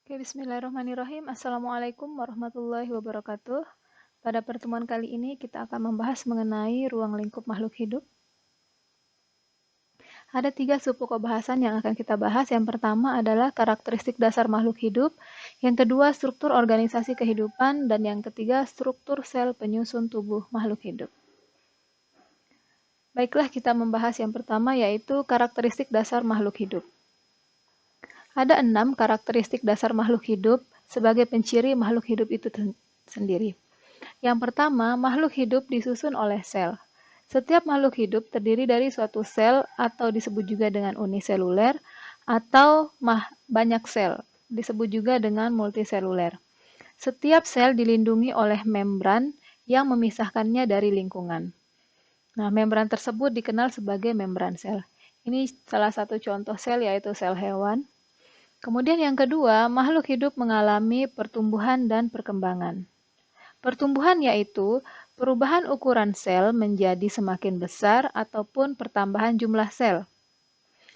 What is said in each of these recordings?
Oke, bismillahirrahmanirrahim. Assalamualaikum warahmatullahi wabarakatuh. Pada pertemuan kali ini kita akan membahas mengenai ruang lingkup makhluk hidup. Ada 3 subpokok bahasan yang akan kita bahas. Yang pertama adalah karakteristik dasar makhluk hidup, yang kedua struktur organisasi kehidupan, dan yang ketiga struktur sel penyusun tubuh makhluk hidup. Baiklah, kita membahas yang pertama yaitu karakteristik dasar makhluk hidup. Ada 6 karakteristik dasar makhluk hidup sebagai penciri makhluk hidup itu sendiri. Yang pertama, makhluk hidup disusun oleh sel. Setiap makhluk hidup terdiri dari suatu sel atau disebut juga dengan uniseluler atau banyak sel, disebut juga dengan multiseluler. Setiap sel dilindungi oleh membran yang memisahkannya dari lingkungan. Nah, membran tersebut dikenal sebagai membran sel. Ini salah satu contoh sel yaitu sel hewan. Kemudian yang kedua, makhluk hidup mengalami pertumbuhan dan perkembangan. Pertumbuhan yaitu perubahan ukuran sel menjadi semakin besar ataupun pertambahan jumlah sel.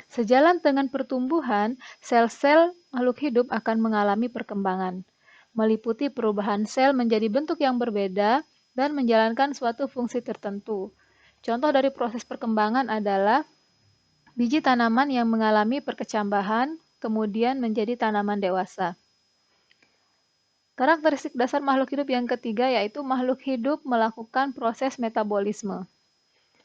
Sejalan dengan pertumbuhan, sel-sel makhluk hidup akan mengalami perkembangan, meliputi perubahan sel menjadi bentuk yang berbeda dan menjalankan suatu fungsi tertentu. Contoh dari proses perkembangan adalah biji tanaman yang mengalami perkecambahan, kemudian menjadi tanaman dewasa. Karakteristik dasar makhluk hidup yang ketiga yaitu makhluk hidup melakukan proses metabolisme.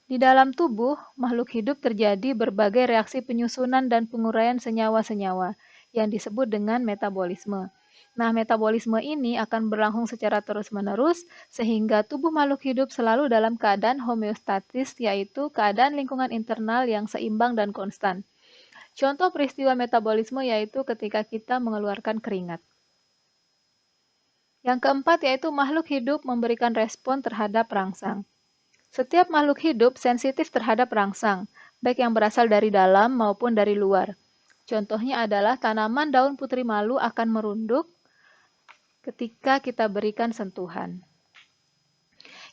Di dalam tubuh, makhluk hidup terjadi berbagai reaksi penyusunan dan penguraian senyawa-senyawa yang disebut dengan metabolisme. Nah, metabolisme ini akan berlangsung secara terus-menerus sehingga tubuh makhluk hidup selalu dalam keadaan homeostatis, yaitu keadaan lingkungan internal yang seimbang dan konstan. Contoh peristiwa metabolisme yaitu ketika kita mengeluarkan keringat. Yang keempat yaitu makhluk hidup memberikan respon terhadap rangsang. Setiap makhluk hidup sensitif terhadap rangsang, baik yang berasal dari dalam maupun dari luar. Contohnya adalah tanaman daun putri malu akan merunduk ketika kita berikan sentuhan.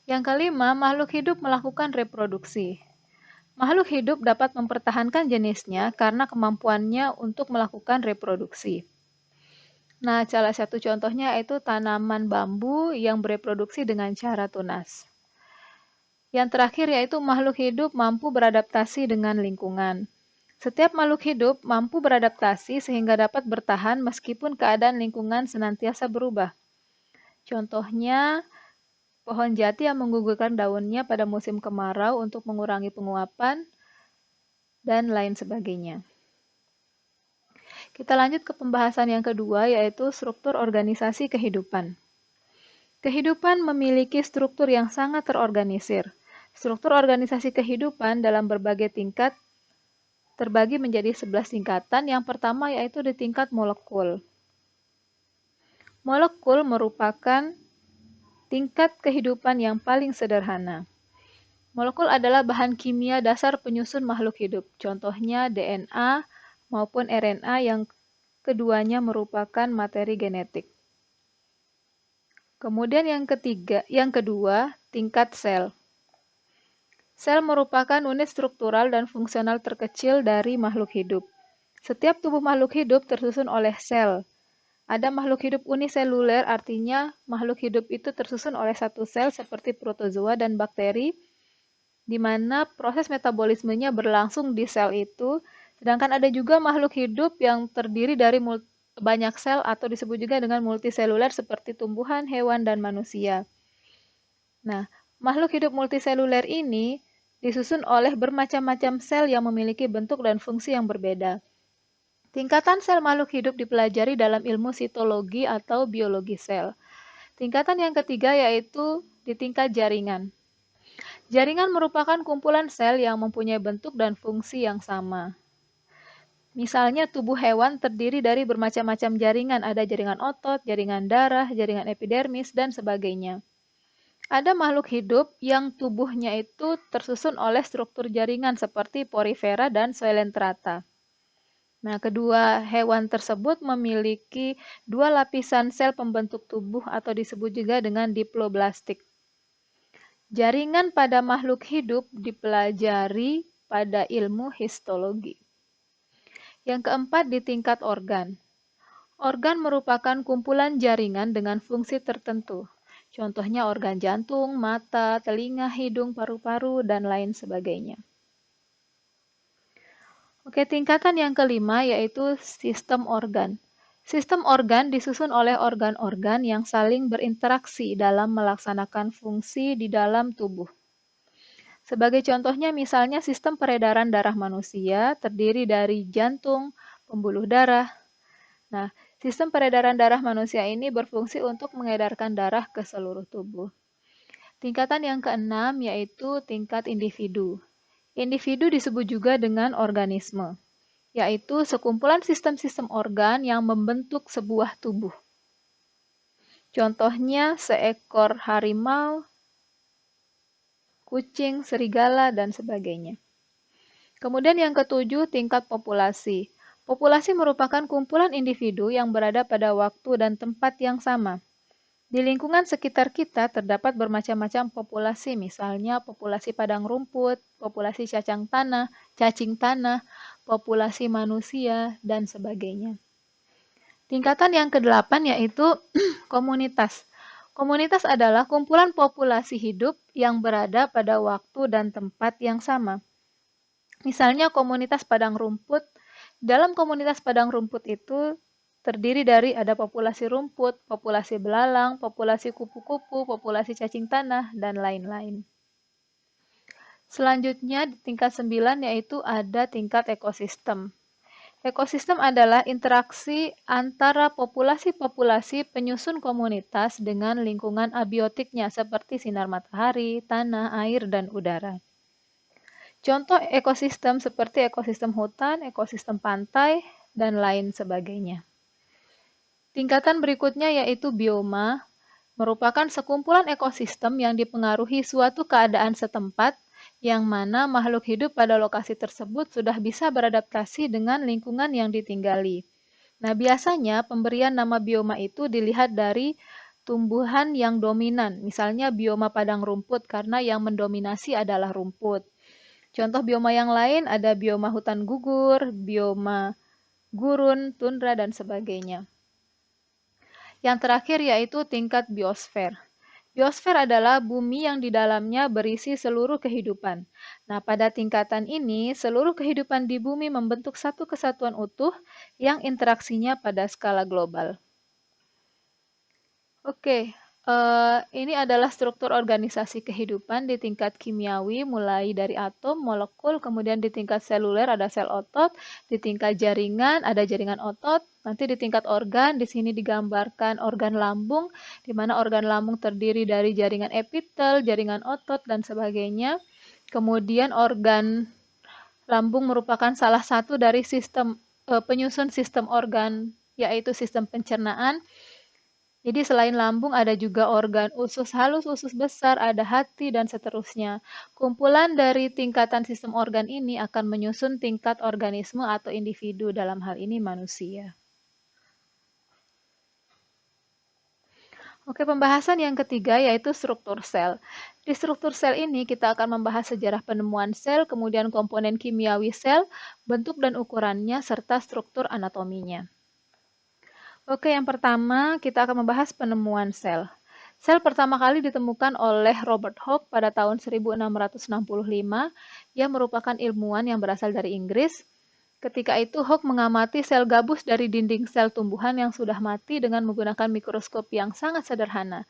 Yang kelima, makhluk hidup melakukan reproduksi. Makhluk hidup dapat mempertahankan jenisnya karena kemampuannya untuk melakukan reproduksi. Nah, salah satu contohnya yaitu tanaman bambu yang bereproduksi dengan cara tunas. Yang terakhir yaitu makhluk hidup mampu beradaptasi dengan lingkungan. Setiap makhluk hidup mampu beradaptasi sehingga dapat bertahan meskipun keadaan lingkungan senantiasa berubah. Contohnya, pohon jati yang menggugurkan daunnya pada musim kemarau untuk mengurangi penguapan, dan lain sebagainya. Kita lanjut ke pembahasan yang kedua, yaitu struktur organisasi kehidupan. Kehidupan memiliki struktur yang sangat terorganisir. Struktur organisasi kehidupan dalam berbagai tingkat terbagi menjadi 11 tingkatan. Yang pertama yaitu di tingkat molekul. Molekul merupakan tingkat kehidupan yang paling sederhana. Molekul adalah bahan kimia dasar penyusun makhluk hidup. Contohnya DNA maupun RNA yang keduanya merupakan materi genetik. Kemudian yang kedua, tingkat sel. Sel merupakan unit struktural dan fungsional terkecil dari makhluk hidup. Setiap tubuh makhluk hidup tersusun oleh sel. Ada makhluk hidup uniseluler, artinya makhluk hidup itu tersusun oleh satu sel seperti protozoa dan bakteri, di mana proses metabolismenya berlangsung di sel itu. Sedangkan ada juga makhluk hidup yang terdiri dari banyak sel atau disebut juga dengan multiseluler seperti tumbuhan, hewan, dan manusia. Nah, makhluk hidup multiseluler ini disusun oleh bermacam-macam sel yang memiliki bentuk dan fungsi yang berbeda. Tingkatan sel makhluk hidup dipelajari dalam ilmu sitologi atau biologi sel. Tingkatan yang ketiga yaitu di tingkat jaringan. Jaringan merupakan kumpulan sel yang mempunyai bentuk dan fungsi yang sama. Misalnya tubuh hewan terdiri dari bermacam-macam jaringan, ada jaringan otot, jaringan darah, jaringan epidermis, dan sebagainya. Ada makhluk hidup yang tubuhnya itu tersusun oleh struktur jaringan seperti porifera dan coelenterata. Nah, kedua hewan tersebut memiliki dua lapisan sel pembentuk tubuh atau disebut juga dengan diploblastik. Jaringan pada makhluk hidup dipelajari pada ilmu histologi. Yang keempat di tingkat organ. Organ merupakan kumpulan jaringan dengan fungsi tertentu. Contohnya organ jantung, mata, telinga, hidung, paru-paru, dan lain sebagainya. Oke, tingkatan yang kelima yaitu sistem organ. Sistem organ disusun oleh organ-organ yang saling berinteraksi dalam melaksanakan fungsi di dalam tubuh. Sebagai contohnya misalnya sistem peredaran darah manusia terdiri dari jantung, pembuluh darah. Nah, sistem peredaran darah manusia ini berfungsi untuk mengedarkan darah ke seluruh tubuh. Tingkatan yang keenam yaitu tingkat individu. Individu disebut juga dengan organisme, yaitu sekumpulan sistem-sistem organ yang membentuk sebuah tubuh. Contohnya seekor harimau, kucing, serigala, dan sebagainya. Kemudian yang ketujuh, tingkat populasi. Populasi merupakan kumpulan individu yang berada pada waktu dan tempat yang sama. Di lingkungan sekitar kita terdapat bermacam-macam populasi, misalnya populasi padang rumput, populasi cacing tanah, populasi manusia, dan sebagainya. Tingkatan yang kedelapan yaitu komunitas. Komunitas adalah kumpulan populasi hidup yang berada pada waktu dan tempat yang sama. Misalnya komunitas padang rumput. Dalam komunitas padang rumput itu terdiri dari ada populasi rumput, populasi belalang, populasi kupu-kupu, populasi cacing tanah, dan lain-lain. Selanjutnya di tingkat 9 yaitu ada tingkat ekosistem. Ekosistem adalah interaksi antara populasi-populasi penyusun komunitas dengan lingkungan abiotiknya seperti sinar matahari, tanah, air, dan udara. Contoh ekosistem seperti ekosistem hutan, ekosistem pantai, dan lain sebagainya. Tingkatan berikutnya yaitu bioma, merupakan sekumpulan ekosistem yang dipengaruhi suatu keadaan setempat, yang mana makhluk hidup pada lokasi tersebut sudah bisa beradaptasi dengan lingkungan yang ditinggali. Nah, biasanya pemberian nama bioma itu dilihat dari tumbuhan yang dominan, misalnya bioma padang rumput karena yang mendominasi adalah rumput. Contoh bioma yang lain ada bioma hutan gugur, bioma gurun, tundra, dan sebagainya. Yang terakhir yaitu tingkat biosfer. Biosfer adalah bumi yang di dalamnya berisi seluruh kehidupan. Nah, pada tingkatan ini, seluruh kehidupan di bumi membentuk satu kesatuan utuh yang interaksinya pada skala global. Oke, ini adalah struktur organisasi kehidupan di tingkat kimiawi, mulai dari atom, molekul, kemudian di tingkat seluler ada sel otot, di tingkat jaringan ada jaringan otot, nanti di tingkat organ, di sini digambarkan organ lambung, di mana organ lambung terdiri dari jaringan epitel, jaringan otot, dan sebagainya. Kemudian organ lambung merupakan salah satu dari penyusun sistem organ, yaitu sistem pencernaan. Jadi selain lambung ada juga organ usus halus, usus besar, ada hati, dan seterusnya. Kumpulan dari tingkatan sistem organ ini akan menyusun tingkat organisme atau individu, dalam hal ini manusia. Oke, pembahasan yang ketiga yaitu struktur sel. Di struktur sel ini kita akan membahas sejarah penemuan sel, kemudian komponen kimiawi sel, bentuk dan ukurannya, serta struktur anatominya. Oke, yang pertama kita akan membahas penemuan sel. Sel pertama kali ditemukan oleh Robert Hooke pada tahun 1665. Ia merupakan ilmuwan yang berasal dari Inggris. Ketika itu Hooke mengamati sel gabus dari dinding sel tumbuhan yang sudah mati dengan menggunakan mikroskop yang sangat sederhana.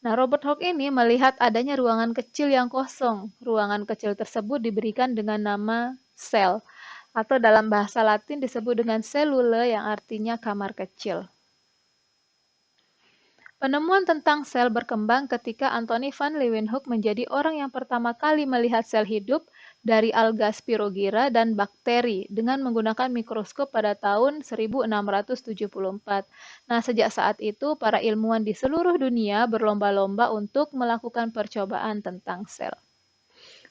Nah, Robert Hooke ini melihat adanya ruangan kecil yang kosong. Ruangan kecil tersebut diberikan dengan nama sel, atau dalam bahasa Latin disebut dengan cellule yang artinya kamar kecil. Penemuan tentang sel berkembang ketika Anthony van Leeuwenhoek menjadi orang yang pertama kali melihat sel hidup dari alga Spirogyra dan bakteri dengan menggunakan mikroskop pada tahun 1674. Nah, sejak saat itu para ilmuwan di seluruh dunia berlomba-lomba untuk melakukan percobaan tentang sel.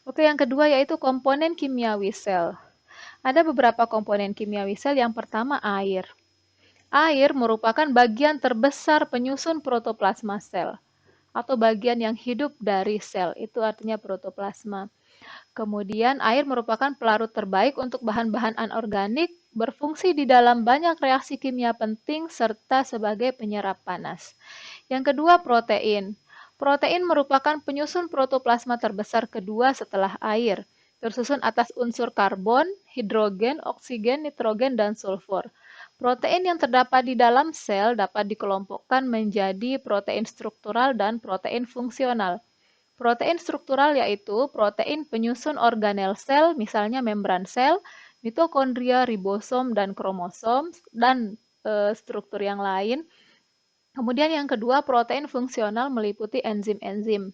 Oke, yang kedua yaitu komponen kimiawi sel. Ada beberapa komponen kimiawi sel. Yang pertama air. Air merupakan bagian terbesar penyusun protoplasma sel atau bagian yang hidup dari sel, itu artinya protoplasma. Kemudian air merupakan pelarut terbaik untuk bahan-bahan anorganik berfungsi di dalam banyak reaksi kimia penting serta sebagai penyerap panas. Yang kedua, protein. Protein merupakan penyusun protoplasma terbesar kedua setelah air, tersusun atas unsur karbon, hidrogen, oksigen, nitrogen, dan sulfur. Protein yang terdapat di dalam sel dapat dikelompokkan menjadi protein struktural dan protein fungsional. Protein struktural yaitu protein penyusun organel sel, misalnya membran sel, mitokondria, ribosom, dan kromosom, dan struktur yang lain. Kemudian yang kedua, protein fungsional meliputi enzim-enzim.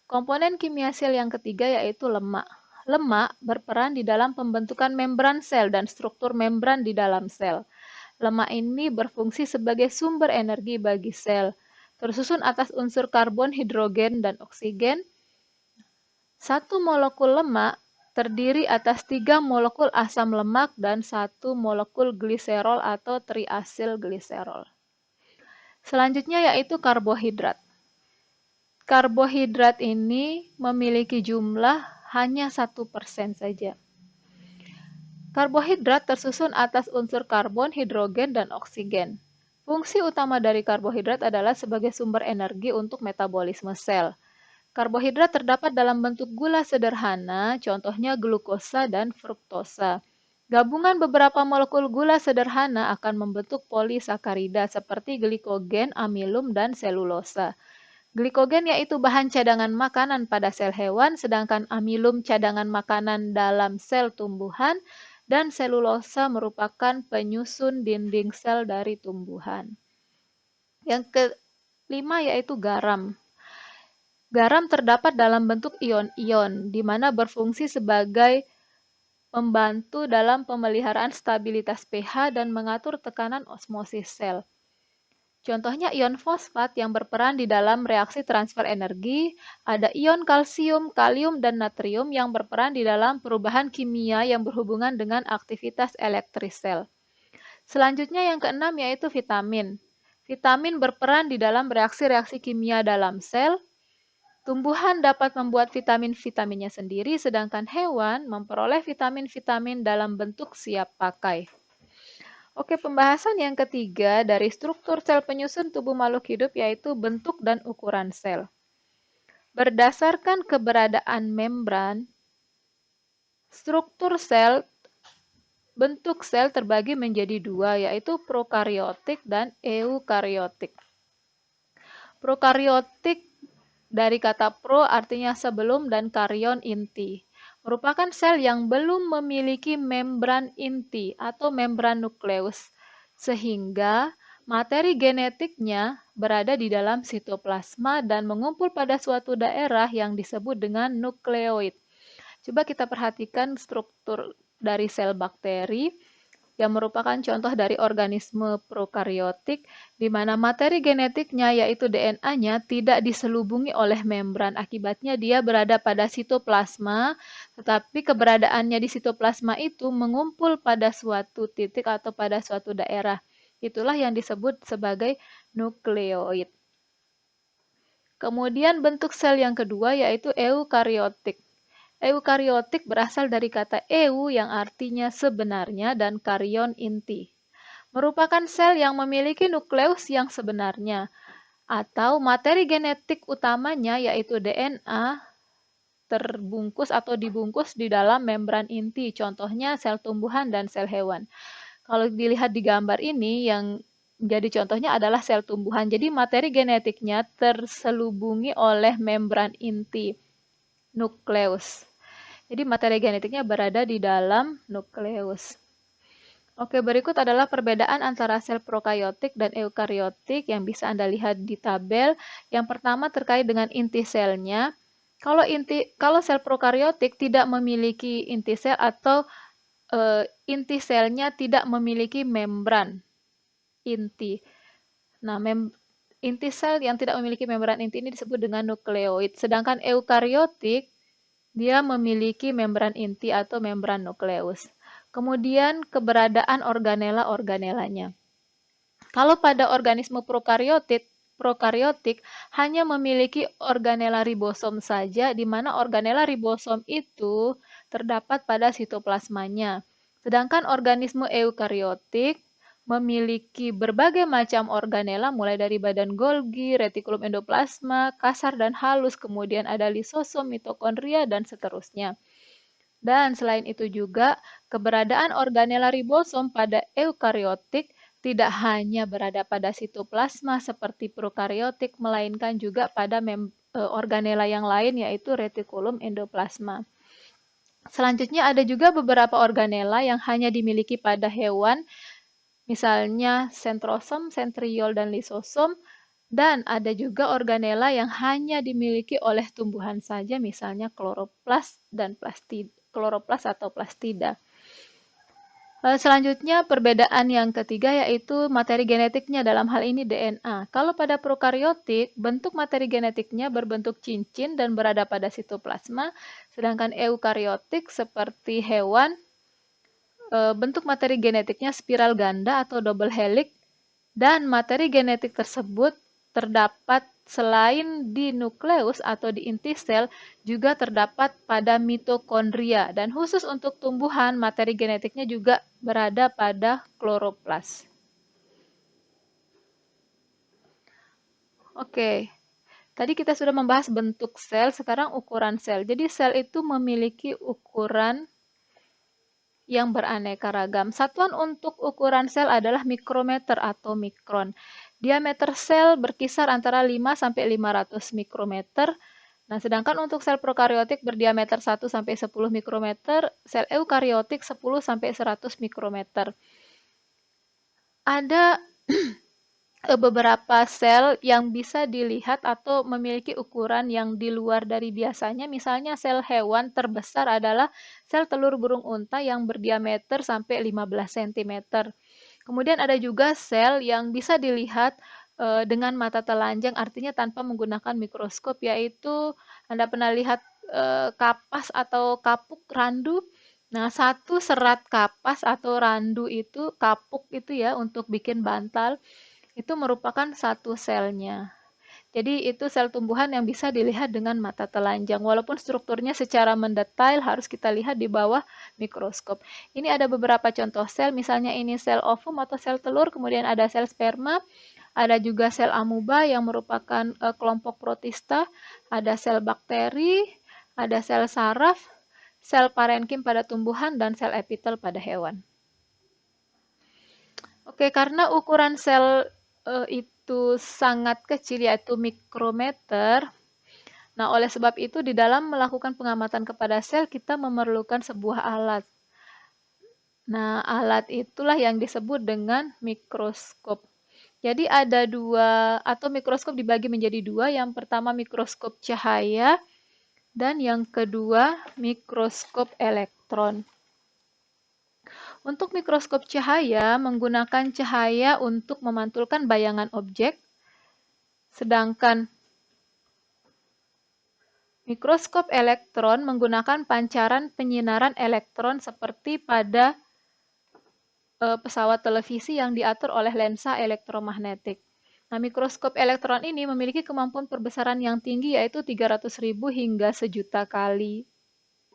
Komponen kimia sel yang ketiga yaitu lemak. Lemak berperan di dalam pembentukan membran sel dan struktur membran di dalam sel. Lemak ini berfungsi sebagai sumber energi bagi sel. Tersusun atas unsur karbon, hidrogen, dan oksigen. Satu molekul lemak terdiri atas 3 molekul asam lemak dan 1 molekul gliserol atau triasil gliserol. Selanjutnya yaitu karbohidrat. Karbohidrat ini memiliki jumlah hanya 1% saja. Karbohidrat tersusun atas unsur karbon, hidrogen, dan oksigen. Fungsi utama dari karbohidrat adalah sebagai sumber energi untuk metabolisme sel. Karbohidrat terdapat dalam bentuk gula sederhana, contohnya glukosa dan fruktosa. Gabungan beberapa molekul gula sederhana akan membentuk polisakarida seperti glikogen, amilum, dan selulosa. Glikogen yaitu bahan cadangan makanan pada sel hewan, sedangkan amilum cadangan makanan dalam sel tumbuhan, dan selulosa merupakan penyusun dinding sel dari tumbuhan. Yang kelima yaitu garam. Garam terdapat dalam bentuk ion-ion, di mana berfungsi sebagai membantu dalam pemeliharaan stabilitas pH dan mengatur tekanan osmosis sel. Contohnya ion fosfat yang berperan di dalam reaksi transfer energi, ada ion kalsium, kalium, dan natrium yang berperan di dalam perubahan kimia yang berhubungan dengan aktivitas elektris sel. Selanjutnya yang keenam yaitu vitamin. Vitamin berperan di dalam reaksi-reaksi kimia dalam sel. Tumbuhan dapat membuat vitamin-vitaminnya sendiri, sedangkan hewan memperoleh vitamin-vitamin dalam bentuk siap pakai. Oke, pembahasan yang ketiga dari struktur sel penyusun tubuh makhluk hidup yaitu bentuk dan ukuran sel. Berdasarkan keberadaan membran, struktur sel, bentuk sel terbagi menjadi dua, yaitu prokariotik dan eukariotik. Prokariotik dari kata pro artinya sebelum dan karyon inti. Merupakan sel yang belum memiliki membran inti atau membran nukleus, sehingga materi genetiknya berada di dalam sitoplasma dan mengumpul pada suatu daerah yang disebut dengan nukleoid. Coba kita perhatikan struktur dari sel bakteri yang merupakan contoh dari organisme prokariotik, di mana materi genetiknya yaitu DNA-nya tidak diselubungi oleh membran. Akibatnya dia berada pada sitoplasma, tetapi keberadaannya di sitoplasma itu mengumpul pada suatu titik atau pada suatu daerah. Itulah yang disebut sebagai nukleoid. Kemudian bentuk sel yang kedua yaitu eukariotik. Eukariotik berasal dari kata eu yang artinya sebenarnya dan karyon inti. Merupakan sel yang memiliki nukleus yang sebenarnya atau materi genetik utamanya yaitu DNA terbungkus atau dibungkus di dalam membran inti, contohnya sel tumbuhan dan sel hewan. Kalau dilihat di gambar ini yang jadi contohnya adalah sel tumbuhan. Jadi materi genetiknya terselubungi oleh membran inti, nukleus. Jadi materi genetiknya berada di dalam nukleus. Oke, berikut adalah perbedaan antara sel prokariotik dan eukariotik yang bisa Anda lihat di tabel. Yang pertama terkait dengan inti selnya. Kalau sel prokariotik tidak memiliki inti sel atau inti selnya tidak memiliki membran inti. Nah, inti sel yang tidak memiliki membran inti ini disebut dengan nukleoid. Sedangkan eukariotik dia memiliki membran inti atau membran nukleus. Kemudian keberadaan organela-organelanya. Kalau pada organisme prokariotik hanya memiliki organela ribosom saja, di mana organela ribosom itu terdapat pada sitoplasmanya. Sedangkan organisme eukariotik memiliki berbagai macam organela mulai dari badan Golgi, retikulum endoplasma, kasar dan halus, kemudian ada lisosom, mitokondria, dan seterusnya. Dan selain itu juga, keberadaan organela ribosom pada eukariotik tidak hanya berada pada sitoplasma seperti prokariotik, melainkan juga pada organela yang lain yaitu retikulum endoplasma. Selanjutnya ada juga beberapa organela yang hanya dimiliki pada hewan, misalnya sentrosom, sentriol, dan lisosom, dan ada juga organela yang hanya dimiliki oleh tumbuhan saja, misalnya kloroplas dan kloroplas atau plastida. Selanjutnya perbedaan yang ketiga yaitu materi genetiknya, dalam hal ini DNA. Kalau pada prokariotik, bentuk materi genetiknya berbentuk cincin dan berada pada sitoplasma, sedangkan eukariotik seperti hewan, bentuk materi genetiknya spiral ganda atau double helix, dan materi genetik tersebut terdapat selain di nukleus atau di inti sel, juga terdapat pada mitokondria. Dan khusus untuk tumbuhan, materi genetiknya juga berada pada kloroplas. Oke, tadi kita sudah membahas bentuk sel, sekarang ukuran sel. Jadi sel itu memiliki ukuran yang beraneka ragam. Satuan untuk ukuran sel adalah mikrometer atau mikron. Diameter sel berkisar antara 5 sampai 500 mikrometer. Nah, sedangkan untuk sel prokariotik berdiameter 1 sampai 10 mikrometer, sel eukariotik 10 sampai 100 mikrometer. Ada beberapa sel yang bisa dilihat atau memiliki ukuran yang di luar dari biasanya. Misalnya sel hewan terbesar adalah sel telur burung unta yang berdiameter sampai 15 cm. Kemudian ada juga sel yang bisa dilihat dengan mata telanjang, artinya tanpa menggunakan mikroskop, yaitu Anda pernah lihat kapas atau kapuk randu. Nah, satu serat kapas atau randu itu, kapuk itu ya untuk bikin bantal, itu merupakan satu selnya. Jadi itu sel tumbuhan yang bisa dilihat dengan mata telanjang. Walaupun strukturnya secara mendetail harus kita lihat di bawah mikroskop. Ini ada beberapa contoh sel, misalnya ini sel ovum atau sel telur, kemudian ada sel sperma, ada juga sel amuba yang merupakan kelompok protista, ada sel bakteri, ada sel saraf, sel parenkim pada tumbuhan, dan sel epitel pada hewan. Oke, karena ukuran sel itu sangat kecil, yaitu mikrometer. Nah, oleh sebab itu, di dalam melakukan pengamatan kepada sel, kita memerlukan sebuah alat. Nah, alat itulah yang disebut dengan mikroskop. Jadi ada dua, atau mikroskop dibagi menjadi dua. Yang pertama mikroskop cahaya, dan yang kedua mikroskop elektron. Untuk mikroskop cahaya menggunakan cahaya untuk memantulkan bayangan objek, sedangkan mikroskop elektron menggunakan pancaran penyinaran elektron seperti pada pesawat televisi yang diatur oleh lensa elektromagnetik. Nah, mikroskop elektron ini memiliki kemampuan perbesaran yang tinggi, yaitu 300.000 hingga 1.000.000 kali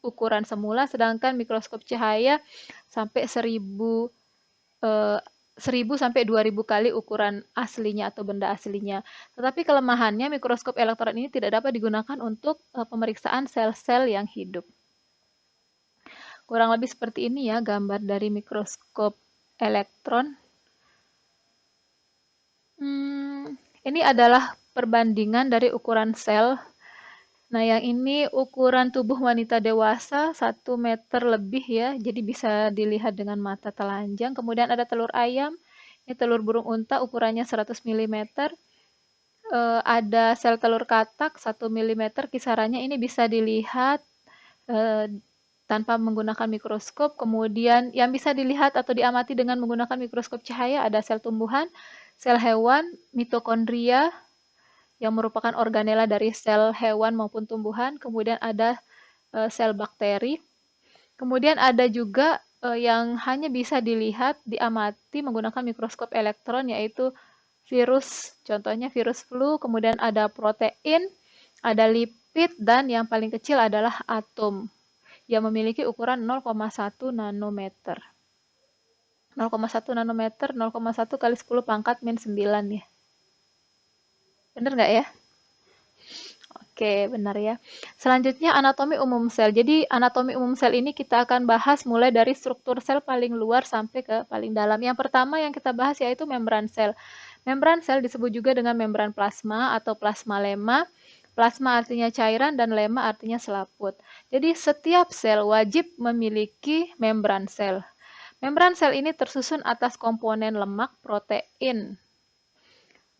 ukuran semula, sedangkan mikroskop cahaya sampai 1.000 sampai 2.000 kali ukuran aslinya atau benda aslinya. Tetapi kelemahannya, mikroskop elektron ini tidak dapat digunakan untuk pemeriksaan sel-sel yang hidup. Kurang lebih seperti ini ya gambar dari mikroskop elektron. Ini adalah perbandingan dari ukuran sel. Nah, yang ini ukuran tubuh wanita dewasa 1 meter lebih ya, jadi bisa dilihat dengan mata telanjang. Kemudian ada telur ayam, ini telur burung unta ukurannya 100 mm. Ada sel telur katak 1 mm, kisarannya ini bisa dilihat tanpa menggunakan mikroskop. Kemudian yang bisa dilihat atau diamati dengan menggunakan mikroskop cahaya ada sel tumbuhan, sel hewan, mitokondria, yang merupakan organela dari sel hewan maupun tumbuhan, kemudian ada sel bakteri, kemudian ada juga yang hanya bisa dilihat, diamati menggunakan mikroskop elektron, yaitu virus, contohnya virus flu, kemudian ada protein, ada lipid, dan yang paling kecil adalah atom, yang memiliki ukuran 0,1 nanometer. 0,1 nanometer, 0,1 kali 10 pangkat min 9 ya. Bener nggak ya? Oke, benar ya. Selanjutnya anatomi umum sel. Jadi anatomi umum sel ini kita akan bahas mulai dari struktur sel paling luar sampai ke paling dalam. Yang pertama yang kita bahas yaitu membran sel. Membran sel disebut juga dengan membran plasma atau plasmalema. Plasma artinya cairan dan lema artinya selaput. Jadi setiap sel wajib memiliki membran sel. Membran sel ini tersusun atas komponen lemak, protein,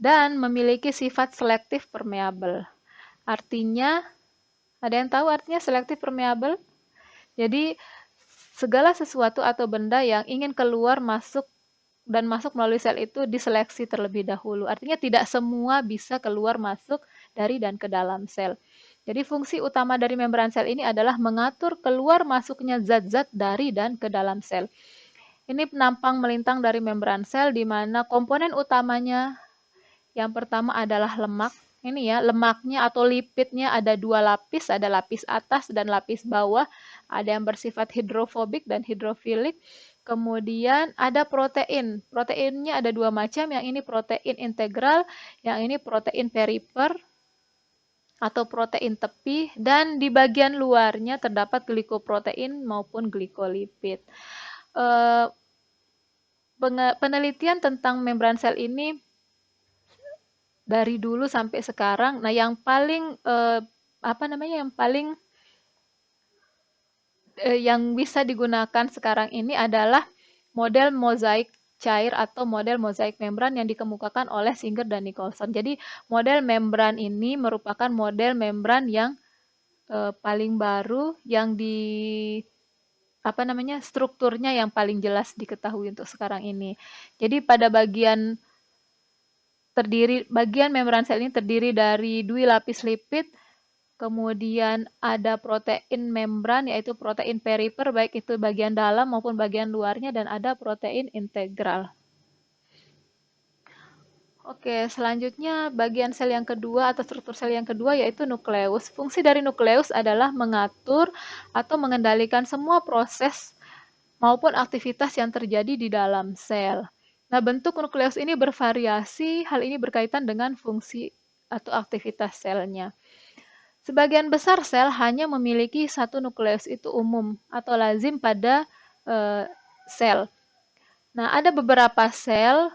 dan memiliki sifat selektif permeabel. Artinya, ada yang tahu artinya selektif permeabel? Jadi, segala sesuatu atau benda yang ingin keluar masuk dan masuk melalui sel itu diseleksi terlebih dahulu. Artinya tidak semua bisa keluar masuk dari dan ke dalam sel. Jadi fungsi utama dari membran sel ini adalah mengatur keluar masuknya zat-zat dari dan ke dalam sel. Ini penampang melintang dari membran sel di mana komponen utamanya yang pertama adalah lemak. Ini ya, lemaknya atau lipidnya ada dua lapis, ada lapis atas dan lapis bawah. Ada yang bersifat hidrofobik dan hidrofilik. Kemudian ada protein. Proteinnya ada dua macam, yang ini protein integral, yang ini protein periper atau protein tepi, dan di bagian luarnya terdapat glikoprotein maupun glikolipid. Penelitian tentang membran sel ini dari dulu sampai sekarang. Nah, yang paling yang bisa digunakan sekarang ini adalah model mozaik cair atau model mozaik membran yang dikemukakan oleh Singer dan Nicholson. Jadi, model membran ini merupakan model membran yang paling baru yang strukturnya yang paling jelas diketahui untuk sekarang ini. Jadi pada bagian membran sel ini terdiri dari dua lapis lipid, kemudian ada protein membran yaitu protein periper baik itu bagian dalam maupun bagian luarnya, dan ada protein integral. Oke, selanjutnya bagian sel yang kedua atau struktur sel yang kedua yaitu nukleus. Fungsi dari nukleus adalah mengatur atau mengendalikan semua proses maupun aktivitas yang terjadi di dalam sel. Nah, bentuk nukleus ini bervariasi, hal ini berkaitan dengan fungsi atau aktivitas selnya. Sebagian besar sel hanya memiliki satu nukleus, itu umum atau lazim pada sel. Nah, ada beberapa sel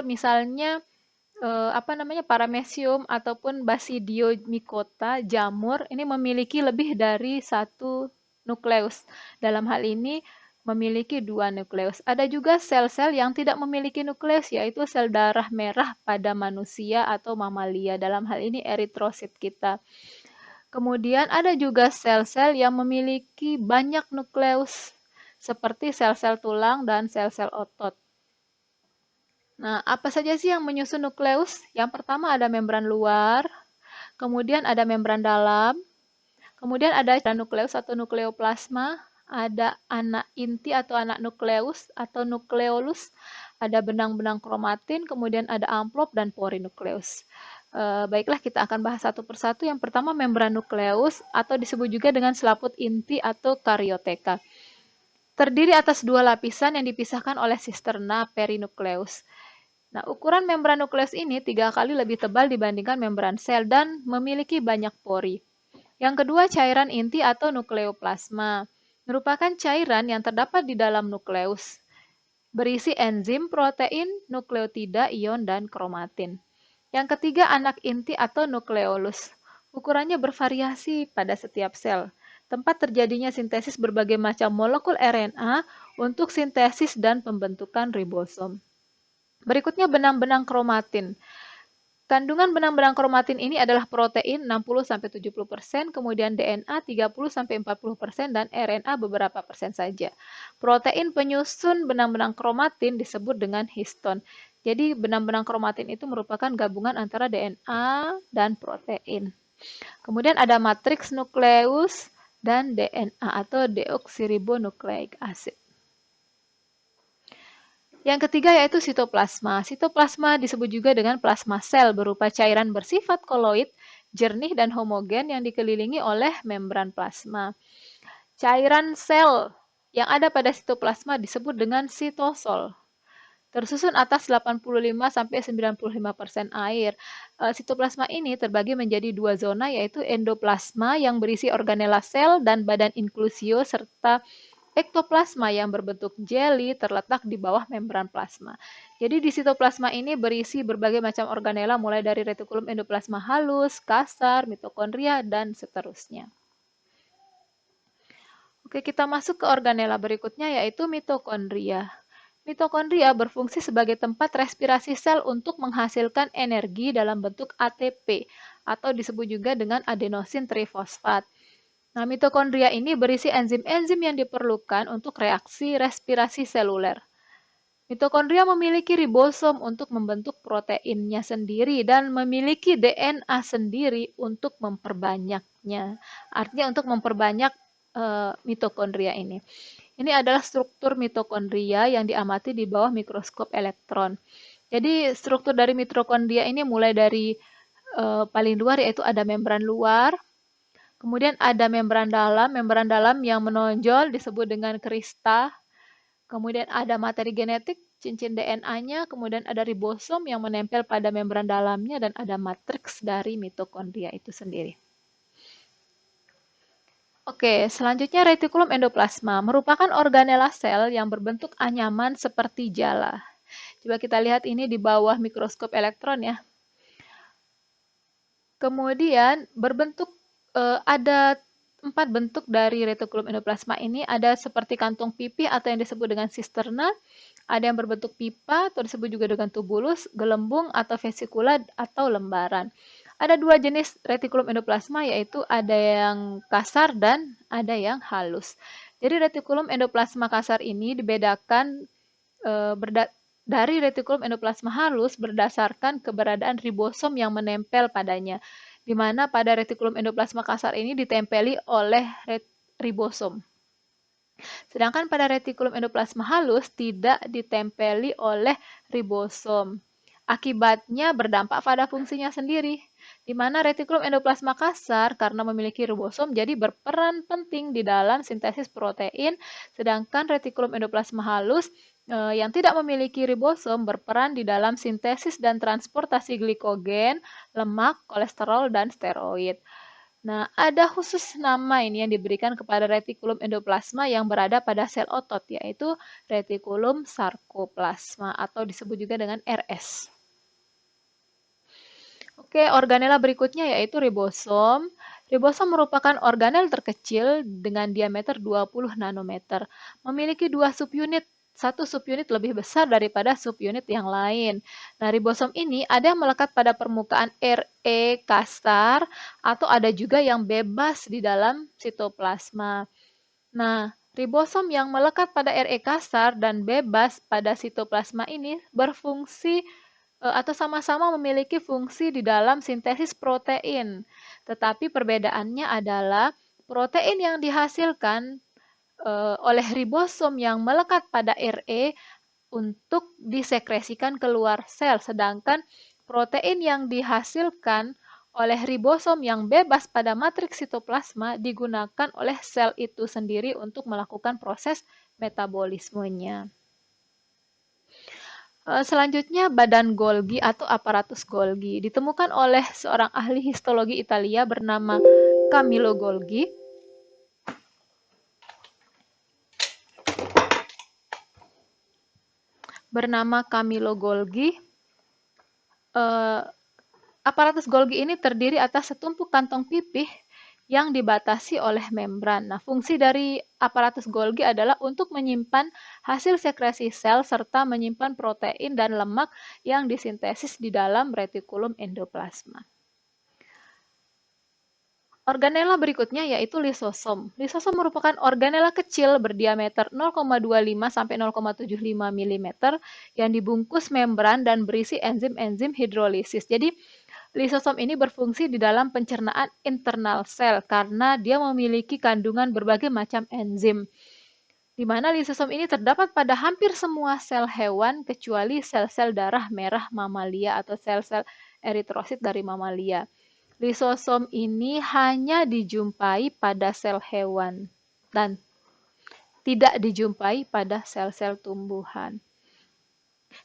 misalnya paramecium ataupun Basidiomycota jamur ini memiliki lebih dari satu nukleus. Dalam hal ini memiliki dua nukleus. Ada juga sel-sel yang tidak memiliki nukleus, yaitu sel darah merah pada manusia atau mamalia. Dalam hal ini eritrosit kita. Kemudian ada juga sel-sel yang memiliki banyak nukleus, seperti sel-sel tulang dan sel-sel otot. Nah, apa saja sih yang menyusun nukleus? Yang pertama ada membran luar, kemudian ada membran dalam, kemudian ada nukleus atau nukleoplasma, ada anak inti atau anak nukleus atau nukleolus, ada benang-benang kromatin, kemudian ada amplop dan porinukleus. Baiklah, kita akan bahas satu persatu. Yang pertama membran nukleus atau disebut juga dengan selaput inti atau karioteka. Terdiri atas dua lapisan yang dipisahkan oleh sisterna perinukleus. Nah, ukuran membran nukleus ini 3 kali lebih tebal dibandingkan membran sel dan memiliki banyak pori. Yang kedua, cairan inti atau nukleoplasma. Merupakan cairan yang terdapat di dalam nukleus. Berisi enzim, protein, nukleotida, ion, dan kromatin. Yang ketiga, anak inti atau nukleolus. Ukurannya bervariasi pada setiap sel. Tempat terjadinya sintesis berbagai macam molekul RNA untuk sintesis dan pembentukan ribosom. Berikutnya benang-benang kromatin. Kandungan benang-benang kromatin ini adalah protein 60-70%, kemudian DNA 30-40%, dan RNA beberapa persen saja. Protein penyusun benang-benang kromatin disebut dengan histon. Jadi benang-benang kromatin itu merupakan gabungan antara DNA dan protein. Kemudian ada matriks nukleus dan DNA atau deoksiribonucleic acid. Yang ketiga yaitu sitoplasma. Sitoplasma disebut juga dengan plasma sel, berupa cairan bersifat koloid, jernih dan homogen yang dikelilingi oleh membran plasma. Cairan sel yang ada pada sitoplasma disebut dengan sitosol. Tersusun atas 85-95% air. Sitoplasma ini terbagi menjadi dua zona, yaitu endoplasma yang berisi organela sel dan badan inklusio, serta ektoplasma yang berbentuk jeli terletak di bawah membran plasma. Jadi di sitoplasma ini berisi berbagai macam organela mulai dari retikulum endoplasma halus, kasar, mitokondria, dan seterusnya. Oke, kita masuk ke organela berikutnya yaitu mitokondria. Mitokondria berfungsi sebagai tempat respirasi sel untuk menghasilkan energi dalam bentuk ATP atau disebut juga dengan adenosin trifosfat. Nah, mitokondria ini berisi enzim-enzim yang diperlukan untuk reaksi respirasi seluler. Mitokondria memiliki ribosom untuk membentuk proteinnya sendiri dan memiliki DNA sendiri untuk memperbanyaknya. Artinya untuk memperbanyak mitokondria ini. Ini adalah struktur mitokondria yang diamati di bawah mikroskop elektron. Jadi struktur dari mitokondria ini mulai dari paling luar yaitu ada membran luar, kemudian ada membran dalam yang menonjol disebut dengan krista, kemudian ada materi genetik, cincin DNA-nya, kemudian ada ribosom yang menempel pada membran dalamnya, dan ada matriks dari mitokondria itu sendiri. Oke, selanjutnya retikulum endoplasma merupakan organela sel yang berbentuk anyaman seperti jala. Coba kita lihat ini di bawah mikroskop elektron ya. Kemudian ada 4 bentuk dari retikulum endoplasma ini, ada seperti kantong pipih atau yang disebut dengan sisterna, ada yang berbentuk pipa atau disebut juga dengan tubulus, gelembung atau vesikula atau lembaran. Ada dua jenis retikulum endoplasma, yaitu ada yang kasar dan ada yang halus. Jadi retikulum endoplasma kasar ini dibedakan dari retikulum endoplasma halus berdasarkan keberadaan ribosom yang menempel padanya, di mana pada retikulum endoplasma kasar ini ditempeli oleh ribosom. Sedangkan pada retikulum endoplasma halus tidak ditempeli oleh ribosom. Akibatnya berdampak pada fungsinya sendiri, di mana retikulum endoplasma kasar karena memiliki ribosom jadi berperan penting di dalam sintesis protein, sedangkan retikulum endoplasma halus yang tidak memiliki ribosom berperan di dalam sintesis dan transportasi glikogen, lemak, kolesterol, dan steroid. Nah, ada khusus nama ini yang diberikan kepada retikulum endoplasma yang berada pada sel otot, yaitu retikulum sarkoplasma atau disebut juga dengan RS. Oke, organela berikutnya yaitu ribosom. Ribosom merupakan organel terkecil dengan diameter 20 nanometer. Memiliki dua subunit, satu subunit lebih besar daripada subunit yang lain. Nah, ribosom ini ada yang melekat pada permukaan RE kasar atau ada juga yang bebas di dalam sitoplasma. Nah, ribosom yang melekat pada RE kasar dan bebas pada sitoplasma ini berfungsi atau sama-sama memiliki fungsi di dalam sintesis protein. Tetapi perbedaannya adalah protein yang dihasilkan oleh ribosom yang melekat pada RE untuk disekresikan keluar sel, sedangkan protein yang dihasilkan oleh ribosom yang bebas pada matriks sitoplasma digunakan oleh sel itu sendiri untuk melakukan proses metabolismenya. Selanjutnya badan Golgi atau aparatus Golgi ditemukan oleh seorang ahli histologi Italia bernama Camillo Golgi. Aparatus Golgi ini terdiri atas setumpuk kantong pipih yang dibatasi oleh membran. Nah, fungsi dari aparatus Golgi adalah untuk menyimpan hasil sekresi sel serta menyimpan protein dan lemak yang disintesis di dalam retikulum endoplasma. Organela berikutnya yaitu lisosom. Lisosom merupakan organela kecil berdiameter 0,25 sampai 0,75 mm yang dibungkus membran dan berisi enzim-enzim hidrolisis. Jadi, lisosom ini berfungsi di dalam pencernaan internal sel karena dia memiliki kandungan berbagai macam enzim. Di mana lisosom ini terdapat pada hampir semua sel hewan kecuali sel-sel darah merah mamalia atau sel-sel eritrosit dari mamalia. Lisosom ini hanya dijumpai pada sel hewan dan tidak dijumpai pada sel-sel tumbuhan.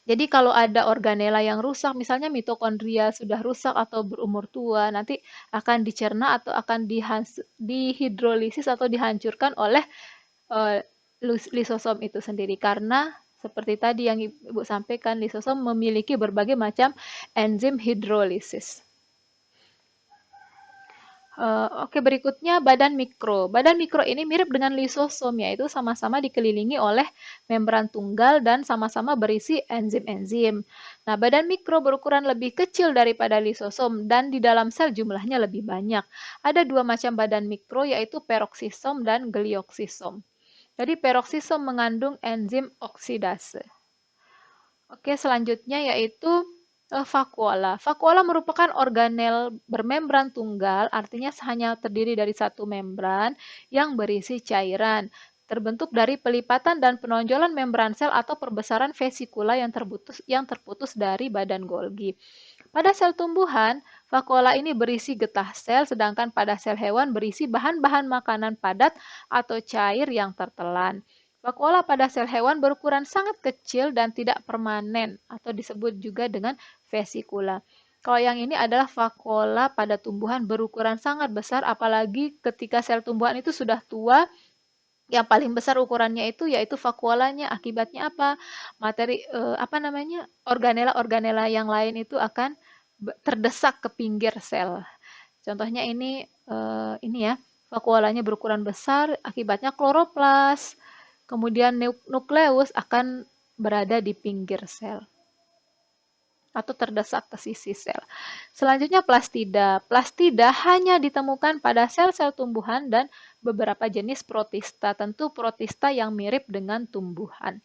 Jadi kalau ada organela yang rusak, misalnya mitokondria sudah rusak atau berumur tua, nanti akan dicerna atau akan dihidrolisis atau dihancurkan oleh eh, lisosom itu sendiri. Karena seperti tadi yang Ibu sampaikan, lisosom memiliki berbagai macam enzim hidrolisis. Oke, berikutnya badan mikro. Badan mikro ini mirip dengan lisosom, yaitu sama-sama dikelilingi oleh membran tunggal dan sama-sama berisi enzim-enzim. Nah, badan mikro berukuran lebih kecil daripada lisosom dan di dalam sel jumlahnya lebih banyak. Ada dua macam badan mikro, yaitu peroksisom dan glioksisom. Jadi peroksisom mengandung enzim oksidase. Oke, selanjutnya yaitu vakuola. Vakuola merupakan organel bermembran tunggal, artinya hanya terdiri dari satu membran yang berisi cairan. Terbentuk dari pelipatan dan penonjolan membran sel atau perbesaran vesikula yang terputus dari badan Golgi. Pada sel tumbuhan, vakuola ini berisi getah sel, sedangkan pada sel hewan berisi bahan-bahan makanan padat atau cair yang tertelan. Vakuola pada sel hewan berukuran sangat kecil dan tidak permanen atau disebut juga dengan vesikula. Kalau yang ini adalah vakuola pada tumbuhan berukuran sangat besar, apalagi ketika sel tumbuhan itu sudah tua, yang paling besar ukurannya itu yaitu vakuolanya. Akibatnya apa? Organela-organela yang lain itu akan terdesak ke pinggir sel. Contohnya ini ya, vakuolanya berukuran besar, akibatnya kloroplas, kemudian nukleus akan berada di pinggir sel atau terdesak ke sisi sel. Selanjutnya plastida. Plastida hanya ditemukan pada sel-sel tumbuhan dan beberapa jenis protista, tentu protista yang mirip dengan tumbuhan.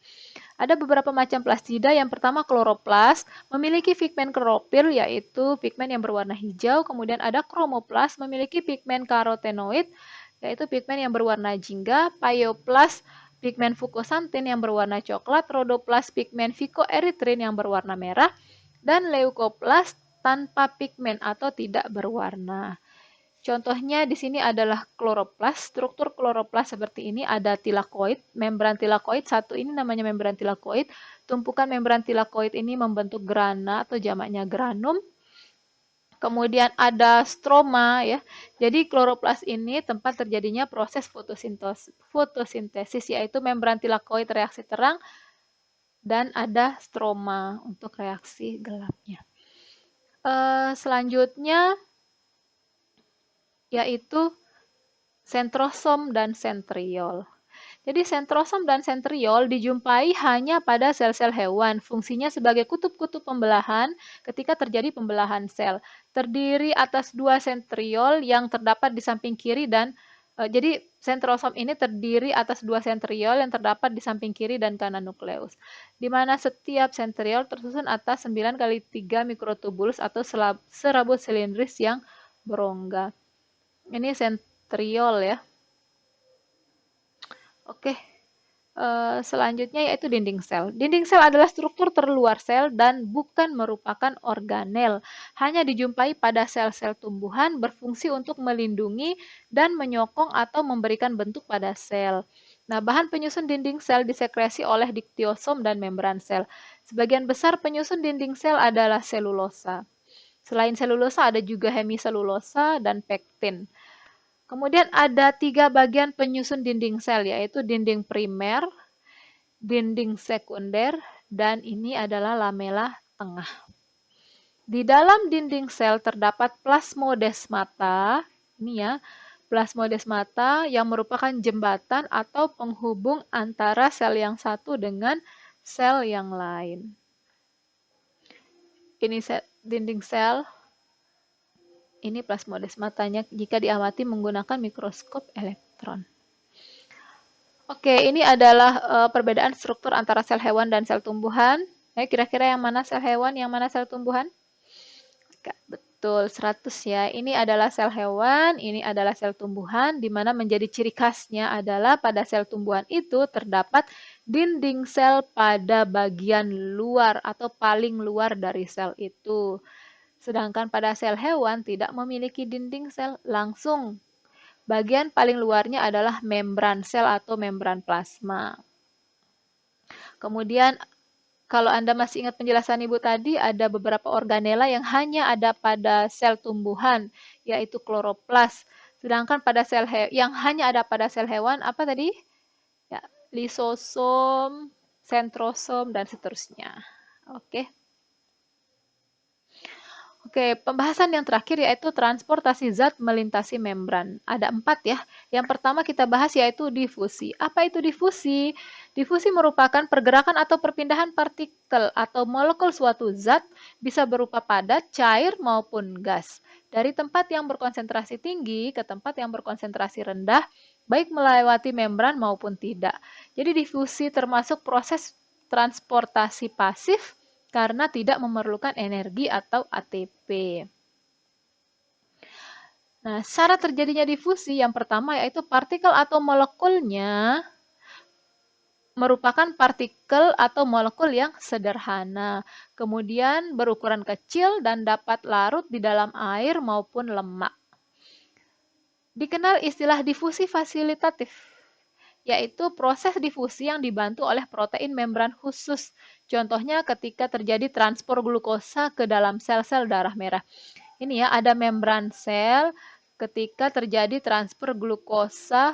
Ada beberapa macam plastida. Yang pertama kloroplas, memiliki pigmen klorofil yaitu pigmen yang berwarna hijau. Kemudian ada kromoplas, memiliki pigmen karotenoid yaitu pigmen yang berwarna jingga. Pyoplas, pigmen fukosantin yang berwarna coklat. Rhodoplas, pigmen phycoerythrin yang berwarna merah. Dan leukoplas tanpa pigmen atau tidak berwarna. Contohnya di sini adalah kloroplas. Struktur kloroplas seperti ini, ada tilakoid, membran tilakoid. Satu ini namanya membran tilakoid. Tumpukan membran tilakoid ini membentuk grana atau jamaknya granum. Kemudian ada stroma ya. Jadi kloroplas ini tempat terjadinya proses fotosintesis yaitu membran tilakoid reaksi terang dan ada stroma untuk reaksi gelapnya. Selanjutnya yaitu sentrosom dan sentriol. Jadi sentrosom dan sentriol dijumpai hanya pada sel-sel hewan. Fungsinya sebagai kutub-kutub pembelahan ketika terjadi pembelahan sel. Terdiri atas dua sentriol yang terdapat di samping kiri dan jadi sentrosom ini terdiri atas dua sentriol yang terdapat di samping kiri dan kanan nukleus. Di mana setiap sentriol tersusun atas 9 kali 3 mikrotubulus atau serabut silindris yang berongga. Ini sentriol ya. Oke, selanjutnya yaitu dinding sel. Dinding sel adalah struktur terluar sel dan bukan merupakan organel. Hanya dijumpai pada sel-sel tumbuhan, berfungsi untuk melindungi dan menyokong atau memberikan bentuk pada sel. Nah, bahan penyusun dinding sel disekresi oleh diktiosom dan membran sel. Sebagian besar penyusun dinding sel adalah selulosa. Selain selulosa ada juga hemiselulosa dan pektin. Kemudian ada 3 bagian penyusun dinding sel, yaitu dinding primer, dinding sekunder, dan ini adalah lamela tengah. Di dalam dinding sel terdapat plasmodesmata, ini ya, plasmodesmata yang merupakan jembatan atau penghubung antara sel yang satu dengan sel yang lain. Ini dinding sel. Ini plasmodesmatanya jika diamati menggunakan mikroskop elektron. Oke, ini adalah perbedaan struktur antara sel hewan dan sel tumbuhan. Kira-kira yang mana sel hewan, yang mana sel tumbuhan? Betul, 100 ya. Ini adalah sel hewan, ini adalah sel tumbuhan, di mana menjadi ciri khasnya adalah pada sel tumbuhan itu terdapat dinding sel pada bagian luar atau paling luar dari sel itu. Sedangkan pada sel hewan tidak memiliki dinding sel, langsung Bagian paling luarnya adalah membran sel atau membran plasma. Kemudian kalau Anda masih ingat penjelasan Ibu tadi, ada beberapa organela yang hanya ada pada sel tumbuhan, yaitu kloroplas. Sedangkan pada yang hanya ada pada sel hewan, apa tadi? Ya, lisosom, sentrosom, dan seterusnya. Oke. Oke, pembahasan yang terakhir yaitu transportasi zat melintasi membran. Ada 4 ya. Yang pertama kita bahas yaitu difusi. Apa itu difusi? Difusi merupakan pergerakan atau perpindahan partikel atau molekul suatu zat bisa berupa padat, cair, maupun gas. Dari tempat yang berkonsentrasi tinggi ke tempat yang berkonsentrasi rendah, baik melewati membran maupun tidak. Jadi difusi termasuk proses transportasi pasif karena tidak memerlukan energi atau ATP. Nah, syarat terjadinya difusi yang pertama yaitu partikel atau molekulnya merupakan partikel atau molekul yang sederhana, kemudian berukuran kecil dan dapat larut di dalam air maupun lemak. Dikenal istilah difusi fasilitatif, yaitu proses difusi yang dibantu oleh protein membran khusus. Contohnya ketika terjadi transport glukosa ke dalam sel-sel darah merah. Ini ya, ada membran sel ketika terjadi transfer glukosa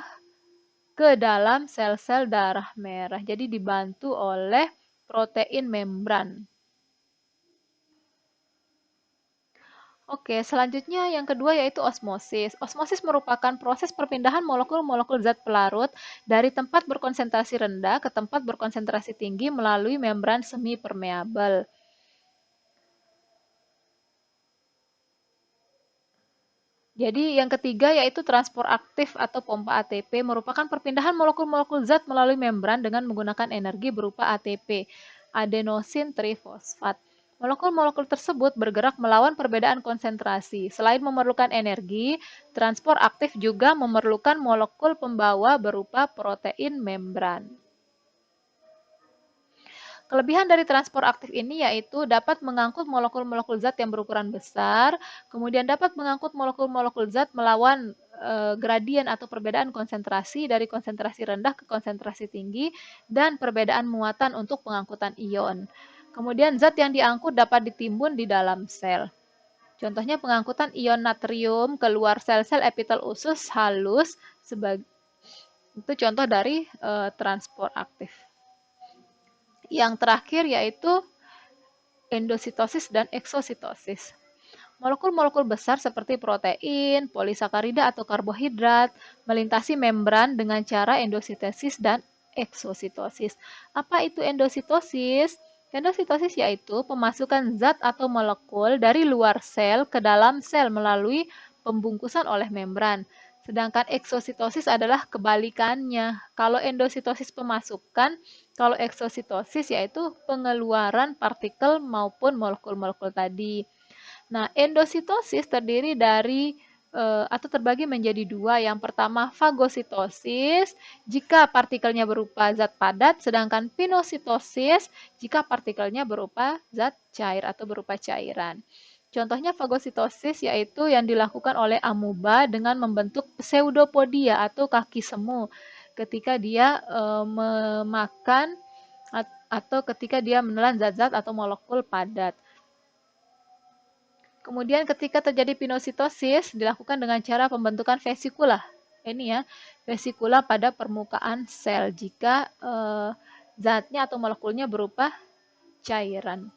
ke dalam sel-sel darah merah. Jadi dibantu oleh protein membran. Oke, selanjutnya yang kedua yaitu osmosis. Osmosis merupakan proses perpindahan molekul-molekul zat pelarut dari tempat berkonsentrasi rendah ke tempat berkonsentrasi tinggi melalui membran semi permeabel. Jadi yang ketiga yaitu transport aktif atau pompa ATP merupakan perpindahan molekul-molekul zat melalui membran dengan menggunakan energi berupa ATP, adenosin trifosfat. Molekul-molekul tersebut bergerak melawan perbedaan konsentrasi. Selain memerlukan energi, transport aktif juga memerlukan molekul pembawa berupa protein membran. Kelebihan dari transport aktif ini yaitu dapat mengangkut molekul-molekul zat yang berukuran besar, kemudian dapat mengangkut molekul-molekul zat melawan gradien atau perbedaan konsentrasi dari konsentrasi rendah ke konsentrasi tinggi, dan perbedaan muatan untuk pengangkutan ion. Kemudian zat yang diangkut dapat ditimbun di dalam sel. Contohnya pengangkutan ion natrium keluar sel-sel epitel usus halus itu contoh dari transport aktif. Yang terakhir yaitu endositosis dan eksositosis. Molekul-molekul besar seperti protein, polisakarida atau karbohidrat melintasi membran dengan cara endositosis dan eksositosis. Apa itu endositosis? Endositosis yaitu pemasukan zat atau molekul dari luar sel ke dalam sel melalui pembungkusan oleh membran. Sedangkan eksositosis adalah kebalikannya. Kalau endositosis pemasukan, kalau eksositosis yaitu pengeluaran partikel maupun molekul-molekul tadi. Nah, endositosis terdiri dari atau terbagi menjadi dua. Yang pertama fagositosis jika partikelnya berupa zat padat, sedangkan pinositosis jika partikelnya berupa zat cair atau berupa cairan. Contohnya fagositosis yaitu yang dilakukan oleh amuba dengan membentuk pseudopodia atau kaki semu ketika dia memakan atau ketika dia menelan zat-zat atau molekul padat. Kemudian ketika terjadi pinositosis dilakukan dengan cara pembentukan vesikula. Ini ya, vesikula pada permukaan sel jika zatnya atau molekulnya berupa cairan.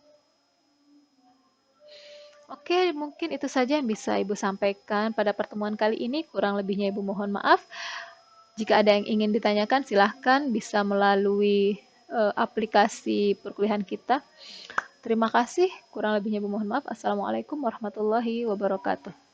Oke, mungkin itu saja yang bisa Ibu sampaikan pada pertemuan kali ini. Kurang lebihnya Ibu mohon maaf. Jika ada yang ingin ditanyakan, silahkan bisa melalui aplikasi perkuliahan kita. Terima kasih. Kurang lebihnya Ibu mohon maaf. Assalamualaikum warahmatullahi wabarakatuh.